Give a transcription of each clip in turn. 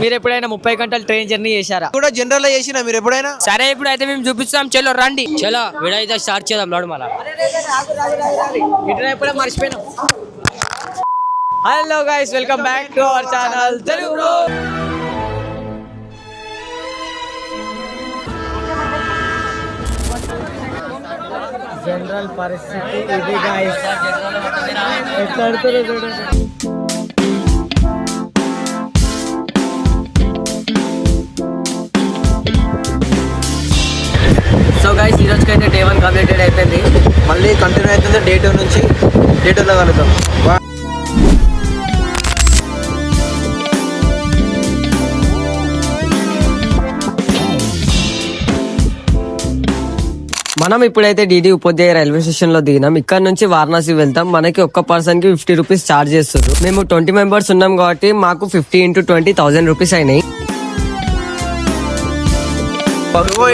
మీరు ఎప్పుడైనా 30 గంటలు ట్రైన్ జర్నీ చేశారా? కూడా జనరల్ లో చేసినా మీరు ఎప్పుడైనా? సరే ఇప్పుడు అయితే మేము చూపిస్తాం, చలో రండి. చలో వీడైతే స్టార్ట్ చేద్దాం లోడు మళ్ళా. ఎప్పుడే మర్చిపోయినాం. Hello guys, welcome back to our channel Telugu bro. General పరిస్థితి ఇది గైస్. ఎట్లా ఆడుతారో చూడండి. సో గైస్, ఈ రోజుకి అయితే డే 1 కంప్లీటెడ్ అయిపోయింది. మళ్ళీ కంటిన్యూ అవుతుంది డే 2 నుంచి. డే 2 లో కలుద్దాం. మనం ఇప్పుడైతే డిడి ఉపాధ్యాయ రైల్వే స్టేషన్ లో దిగినాం. ఇక్కడ నుంచి వారణాసి వెళ్తాం. మనకి ఒక్క పర్సన్ కి 50 రూపీస్ చార్జ్ చేస్తారు. మేము 20 మెంబర్స్ ఉన్నాం కాబట్టి మాకు 50 into 20 1000 రూపీస్ అయినాయి.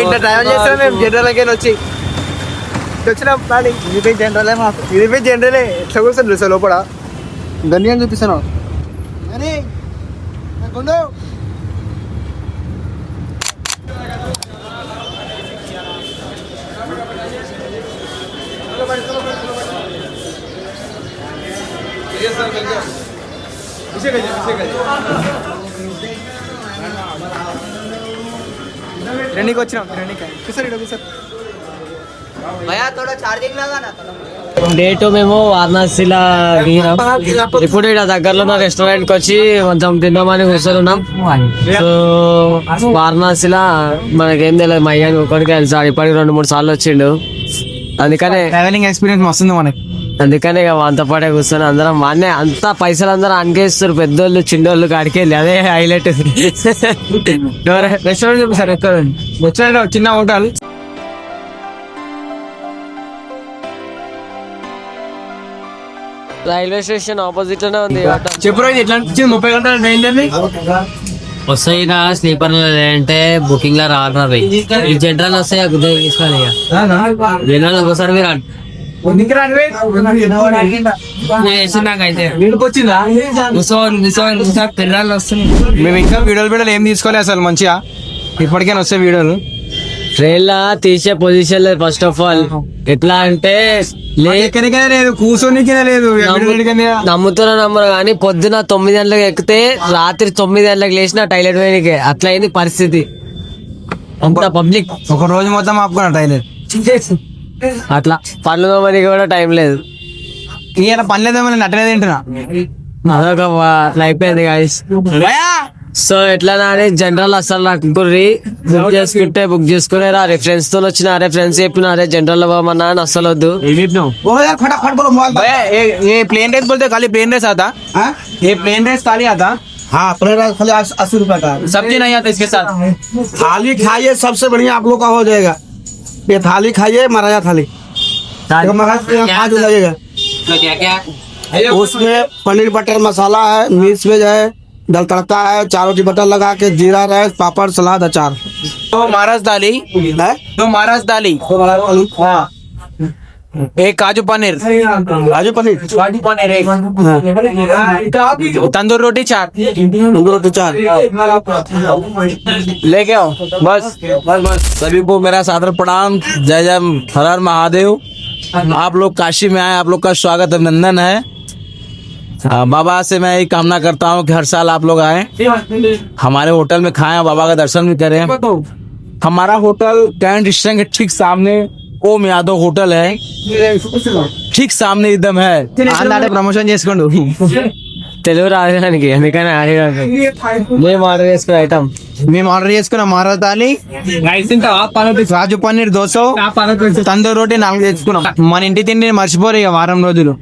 ఇంత ట్రావెల్ చేస్తాం మేము జనరల్ again వచ్చి వచ్చినాం. ఇది జనరలే ఎట్లా కూర్చొని సార్ లోపల గన్ని అని చూపిస్తాను. అని ట్రైనింగ్ వచ్చినాం. డే 2 మేము వారణాసిలో దిగినాం. ఇప్పుడు ఇక్కడ దగ్గరలో ఉన్న రెస్టారెంట్ కి వచ్చి కొంచెం తిందామని కూర్చొని. సో వారణాసిలో మనకేం తెలియదు, మయ్యాన్ని ఒక్కడికి వెళ్తాడు. ఇప్పటికి 2-3 సార్లు వచ్చిండు. అందుకనే ట్రావెలింగ్ ఎక్స్పీరియన్స్ వస్తుంది మనకి. అందుకనే ఇక అంత పాటే కూర్చొని అందరం వాడినే అంతా పైసలు అందరూ అనికేస్తారు. పెద్దోళ్ళు చిన్నోళ్ళు కాడికి వెళ్ళి అదే హైలైట్. రెస్టారెంట్ చూపిస్తారు ఎక్కడ వచ్చాడు చిన్న హోటల్. రైల్వే స్టేషన్ ఆపోజిట్ లోనే ఉంది. చెప్పు రోజు ఎట్లా అనిపించింది 30 గంటల ట్రైన్ జర్నీ? వస్తాయి నా స్లీపర్ అంటే బుకింగ్ లో రావాలి. ఈ జనరల్ వస్తాయి తీసుకోవాలి. ఒకసారి మీరు మేము ఇంకా వీడియోలు ఏం తీసుకోలేదు అసలు. మంచిగా ఇప్పటికైనా వస్తాయి వీడియోలు. ట్రైన్ లా తీసే పొజిషన్ లేదు. ఫస్ట్ ఆఫ్ ఆల్ ఎట్లా అంటే లేదు, కూర్చోనికైనా లేదు. నమ్ముతున్నా నమ్మరు కానీ పొద్దున 9 గంటలకు ఎక్కితే రాత్రి 9 గంటలకు లేచిన టైలెట్ పోయినకే అట్లా అయింది పరిస్థితి. అంత పబ్లిక్ ఒక రోజు మొత్తం ఆపుకున్నా టైలెట్. అట్లా పనులు తోమనికి కూడా టైం లేదు. ఈయన పనిలేదేమో అట్లనే తింటున్నా. అదొక అట్లా అయిపోయింది గాయస్. సో ఎట్లా జనరల్ అసలు నాకు బుక్ చేసుకుంటే బుక్ చేసుకునే రిఫరెన్స్ తో వచ్చిన రిఫరెన్స్ చెప్పిన జనరల్ అవ్వమన్నా అని అసలు వద్దు. प्लेन राइस बोलते खाली प्लेन राइस आता. ये प्लेन राइस थाली आता. हाँ प्लेन राइस खाली 80 रुपए का. सब्जी नहीं आता इसके साथ. थाली खाइए, सबसे बढ़िया आप लोग का हो जाएगा. ये थाली खाइए, महाराजा थाली. लगेगा उसमें पनीर बटर मसाला है, मिक्स वेज है, दाल तड़का है, 4 रोटी बटर लगा के, जीरा राइस, पापड़, सलाद, अचार. तो महाराज थाली है. तो महाराज थाली. हाँ एक काजू पनीर. तंदूर रोटी 4. लेके आओ. बस सभी को मेरा सादर प्रणाम. जय जय हर हर महादेव. आप लोग काशी में आए, आप लोग का स्वागत अभिनंदन है. बाबा से मैं यही कामना करता हूँ कि हर साल आप लोग आए, हमारे होटल में खाएं, बाबा का दर्शन भी करें. हमारा होटल कैंट स्टेशन के ठीक सामने ओम यादव होटल है. ठीक सामने एकदम है. ప్రమోషన్ చేసుకోండు తెలుగు రాజధానికి. అందుకని మేము ఆర్డర్ చేసుకున్న ఐటమ్ మహారాజ్ థాలి, కాజు పన్నీర్ 200, తందూర్ రోటీ 4 తెచ్చుకున్నాం. మన ఇంటి తిండి మర్చిపోరు ఇక వారం రోజులు.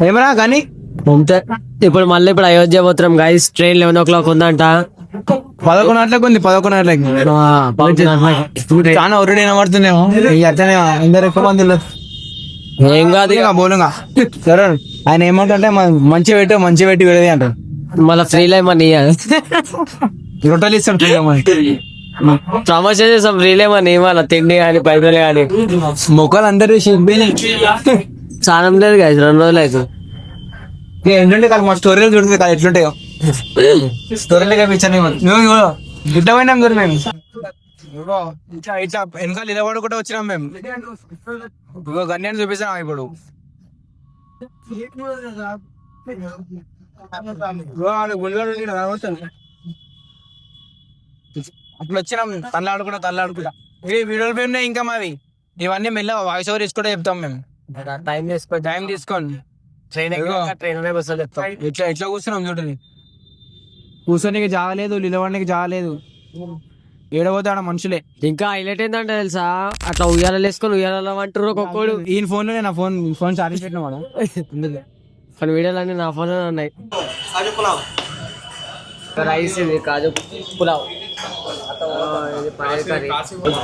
ఏమరా కానీ ఇప్పుడు మళ్ళీ ఇప్పుడు అయోధ్య పోతున్నాం గైస్. ట్రైన్ 11 o'clock ఉందంట. 11 గంటలకు ఉంది. 11 గంటలకి చాలా ఒరుడు వినబడుతుందేమో. అట్లనే అందరు ఎక్కువ మంది ఏం కాదు ఇక బోలుగా. సరే ఆయన ఏమంటే మంచి పెట్టి వెళ్ళేది అంటారు. మళ్ళీ ఫ్రీ లైఫ్ మనీ రొట్టెలు ఇస్తాడు. ప్రమోషన్ చేసాం ఫ్రీ లైఫ్ మనీ ఇవ్వాలి. తిండి కానీ పైసలు కానీ మొక్కలు అందరూ చాలా లేదు గైస్. 2 రోజులు అవుతుంది. ఏంటంటే మా స్టోరీలు చూడండి కదా ఎట్లుంటాయో. స్టోరీలుగా పిచ్చని గిట్ట పోయినాం దూరం మేము ఇట్లా ఇట్లా వెనకాల నిలబడి కూడా వచ్చినాం మేము గన్యాన్ని చూపిస్తాం ఇప్పుడు అప్పుడు వచ్చినాం తల్లాడుకుంటా ఇవి వీడియోలు మేము ఇంకా మావి ఇవన్నీ మెల్ల వాయిస్ ఓవర్ ఇచ్చుకుంటే చెప్తాం మేము టైం తీసుకోండి ఇట్లా ఎట్లా కూర్చున్నాం చూడండి కూర్చోనికి జాగలేదు నిలబడడానికి జాగలేదు ఏడబోతే ఆడ మనుషులే ఇంకా హైలైట్ ఏంటంటే తెలుసా అట్లా ఉయ్యాలలో వేసుకొని ఉయ్యాలలో అంటారు ఒక్కొక్కడు. ఈయన ఫోన్ లో నా ఫోన్ చార్జ్ పెట్టిన వాడు కొన్ని వీడియోలు అన్ని నా ఫోన్ ఉన్నాయి. రైస్ ఇది కాజు పులావ్ ఇది పన్నీర్ కర్రీ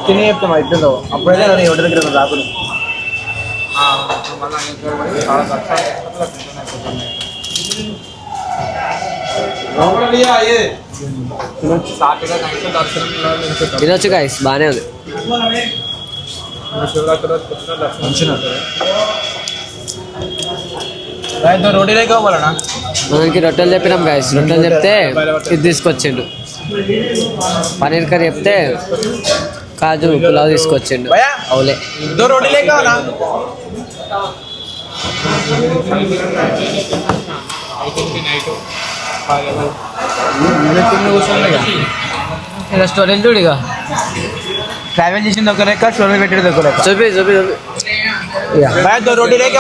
తినే చెప్తాం ఇట్లలో అప్పుడైతే నేను ఎవరి దగ్గర రాకుండా తినొచ్చు గాయస్ బాగానే ఉంది. మనకి రొట్టెలు చెప్పినాం గాయస్. రొట్టెలు చెప్తే ఇది తీసుకొచ్చిండు. పన్నీర్ కర్రీ చెప్తే కాజు పులావ్ తీసుకొచ్చిండు. అవులే స్టోరీ చూడిగా ట్రావెల్ చేసింది ఒక లెక్క స్టోరీ పెట్టేది ఒక లెక్క చూపి చూపి చూపి రోటీ లేక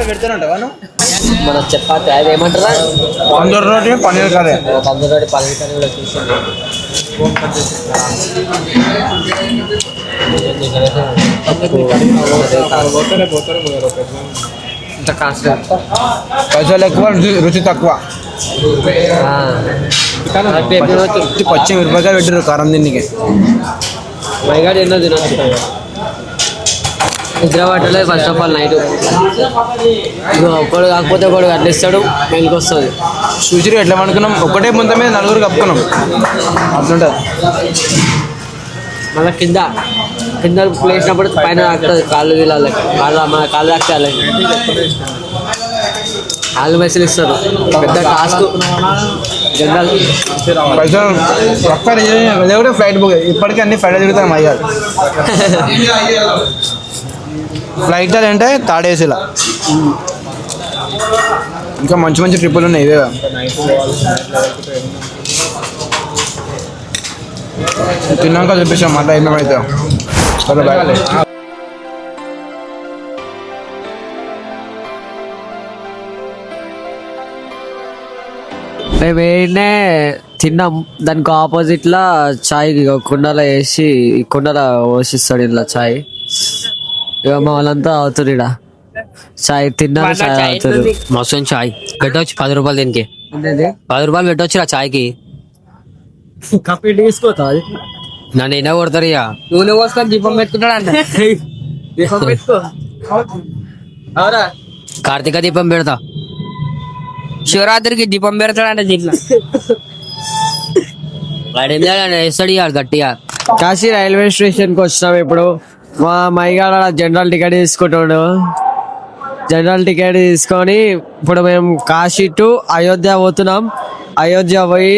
పెడతానంటావా మన చపాతి అది ఏమంటారా తందూరి రోటీ పన్నీర్ కర్రీ తందూరి రోటీ పన్నీర్ కర్రీ కూడా చూసింది. ఇంత కాస్ట్ పైసలు ఎక్కువ రుచి తక్కువ పచ్చి మిరపకాయలు పెట్టారు కారం దీనికి మైగాడు ఎన్నో తినొచ్చు. నిద్ర పట్టలేదు ఫస్ట్ ఆఫ్ ఆల్ నైట్. ఒక్కడు కాకపోతే ఒకడు అట్లిస్తాడు మెయిల్కి వస్తుంది. చూసిరు ఎట్లా అనుకున్నాం ఒకటే ముంత మీద నలుగురు కప్పుకున్నాం అట్లుంటుంది. మళ్ళీ కింద ప్లేసినప్పుడు పైన తాకుతుంది కాళ్ళు వీళ్ళకి మన కాళ్ళు తాకుతాయి. వాళ్ళు మెసేజ్ ఇస్తారు పెద్ద టాస్క్. జనరల్ పైసలు ఫ్లైట్ బుక్ ఇప్పటికీ అన్ని ఫ్లైట్ తిరుగుతాయి అయ్యారు ఫ్లైట్ అంటే తాడేసిలా ఇంకా మంచి మంచి ట్రిప్పులు ఉన్నాయి ఇవే తిన్నాక చూపిస్తాం మళ్ళీ ఏమేమైతే సరే బాయ్. మేము ఏంటనే తిన్నాం. దానికి ఆపోజిట్ లా చాయ్ కుండలో వేసి కుండలో పోషిస్తాడు ఇలా చాయ్. ఇక మా వాళ్ళంతా అవుతుంది ఇక్కడ చాయ్ తిన్నారు. చాయ్ అవుతుంది మస్తు చాయ్ పెట్టవచ్చు 10 రూపాయలు. దీనికి 10 రూపాయలు పెట్టవచ్చు ఆ చాయ్కి. కంప్లీట్ తీసుకోతా నన్ను ఎన్న కొడతారు ఇక. నూనె పోసుకొని దీపం పెట్టుకుంటాడు అంట. దీపం పెట్టుకో అవురా కార్తీక దీపం పెడతా. శివరాత్రికి దీపం పెడతాడంట దీంట్లో. వాడు ఏం చేయాలి వేస్తాడు ఇక గట్టిగా. కాశీ రైల్వే స్టేషన్ కి వచ్చినాం. ఇప్పుడు మా మైగాడ జనరల్ టికెట్ తీసుకుంటాడు. జనరల్ టికెట్ తీసుకొని ఇప్పుడు మేము కాశీ టు అయోధ్య పోతున్నాం. అయోధ్య పోయి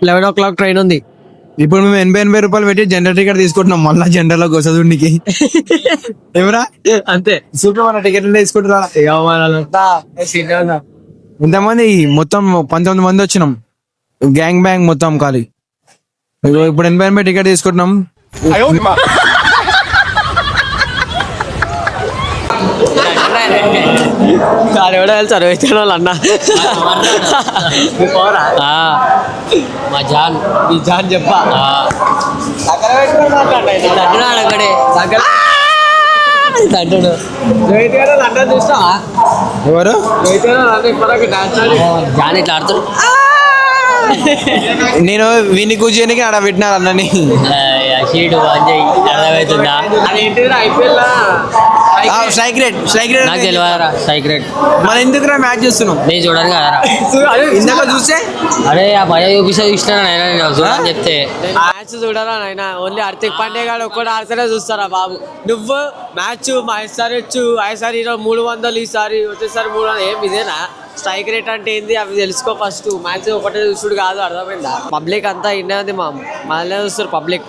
11 o'clock ట్రైన్ ఉంది. ఇప్పుడు మేము 80 రూపాయలు పెట్టి జనరల్ టికెట్ తీసుకుంటున్నాం. మళ్ళీ జనరల్ లో గొసదుడికి ఏమరా అంతే సూపర్ మన టికెట్ తీసుకుంటున్నా. ఇంతమంది మొత్తం 19 మంది వచ్చినాం. గ్యాంగ్ బ్యాంగ్ మొత్తం ఖాళీ. ఇప్పుడు 80 టికెట్ తీసుకుంటున్నాం. ఎవడో వెళ్తారు వాళ్ళు అన్న మా జాన్ ఈ జాన్ చెప్పా అక్కడే అంటాడు. లండన్ చూస్తావా? ఎవరు జాన్ ఇట్లా ఆడుతాడు. నేను వీని కూర్చోనికి ఆడ పెట్టినారు అన్నని. షీట్ బాగా అర్థమవుతుందా? అదేంటి IPL స్ట్రైక్ రేట్ నాకు తెలియదురా స్ట్రైక్ రేట్ మరి ఎందుకురా మ్యాచ్ చూస్తున్నాం నేను చూడను కదరా ఇందాక చూస్తే అరే ఆ భయ చూపిస్తా నేను చూడని చెప్తే మ్యాచ్ చూడరా నాయన ఓన్లీ హార్దిక్ పాండే గారు ఒక్కటి ఆడితేనే చూస్తారా బాబు నువ్వు మ్యాచ్ ఈసారి వచ్చు ఈసారి 300 ఈసారి వచ్చేసారి 300 ఏం ఇదేనా స్ట్రైక్ రేట్ అంటే ఏంది అవి తెలుసుకో ఫస్ట్ మ్యాచ్ ఒకటే చూసుడు కాదు అర్థమైందా పబ్లిక్ అంతా ఇండియా ఉంది మా మళ్ళీ చూస్తారు పబ్లిక్